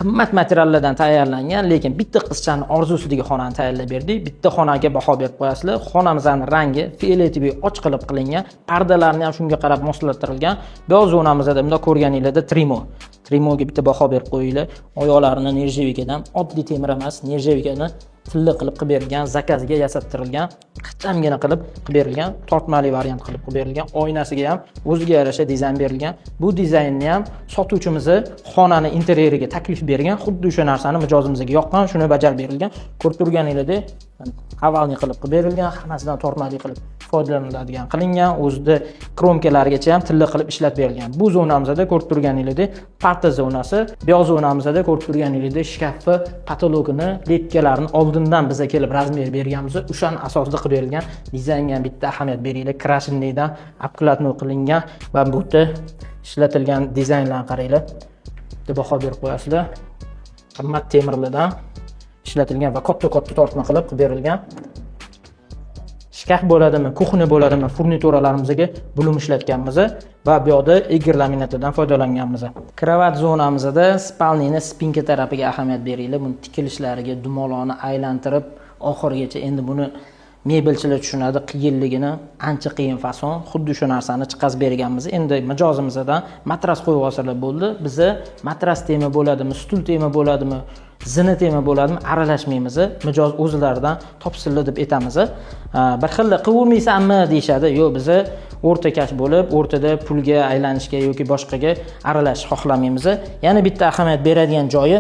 qimmat materiallardan tayyorlangan, lekin bitta qizchaning orzusidagi xonani tayyorlab berdik. Bitta xonaga baho berib qo'yasizlar. Xonamizning rangi fioletoviy och qilib qilingan, pardalarni ham shunga qarab moslashtirilgan. Byoz zonamizda bunda ko'rganinglarda Trimoga bitta baho berib qo'yinglar. Oyoqlarini nержавейкаdan, oddiy temir emas, nержавейкаdan tilla qilib berilgan, zakazga yasattirilgan, qachangina qilib berilgan, tortmali variant qilib berilgan. Oynasiga ham o'ziga yarasha dizayn berilgan. Bu dizaynni ham sotuvchimiz xonani interyeriga taklif bergan, xuddi o'sha narsani mijozimizga yoqqan, shuni bajarib berilgan. Ko'rib turganinglardek, avalni qilib berilgan, hammasidan tortmali qilib foydalaniladigan qilingan, o'zida kromkalarigacha ham tilla qilib ishlab berilgan. Bu zonamizda ko'rib turganinglardek, parta zonasi, byoz zonamizda ko'rib turganinglardek, shkafni, patologini, lepkalarini oldindan bizga kelib razmer berganmiz. O'shan asosida qilib berilgan. Dizaynga bitta ahamiyat beringlar. Krashindan obkladno qilingan va bu yerda ishlatilgan dizaynlarni qaranglar. Bitta baho berib qo'yasizlar. Qimmat temirlardan ishlatilgan va katta-katta tortma qilib berilgan. Shkaf bo'ladimi, kuxna bo'ladimi, furnituralarımizga bo'lim ishlatganmiz va bu yerda egir laminatdan foydalanganmiz. Kravat zonamizda spalnini spinka tarafiga ahamiyat beringlar. Buni tikilishlariga dumaloqni aylantirib, oxirigacha endi buni mebelchilar tushunadi, qiyinligini, ancha qiyin fason, xuddi shu narsani chiqazib berganmiz. Endi mijozimizdan matras qo'yib olsalar bo'ldi. Biza matras tema bo'ladimi, stul tema bo'ladimi, zina tema bo'ladimi aralashmaymiz. Mijoz o'zlaridan topsinlar deb aytamiz. Bir xil qilmaysanmi deyshadi. Yo'q, biza o'rtakash bo'lib, o'rtada pulga aylanishga yoki boshqaga aralash xohlamaymiz. Yana bitta ahamiyat beradigan joyi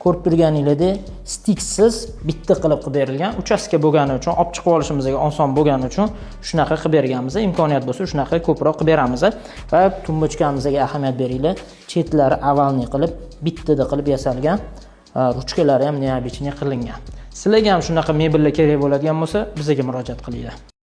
ko'rib turganinglarda stiksiz bitta qilib berilgan. Uchastka bo'lgani uchun, olib chiqib olishimizga oson bo'lgani uchun shunaqa qilib berganmiz. Imkoniyat bo'lsa, shunaqa ko'proq qilib beramiz. Va tumbochkamizga ahamiyat beringlar. Chetlari avalni qilib, bittada qilib yasalgan. Ruchkalari ham neobычный qilingan. Sizlarga ham shunaqa mebellar kerak bo'ladigan bo'lsa, bizga murojaat qilinglar.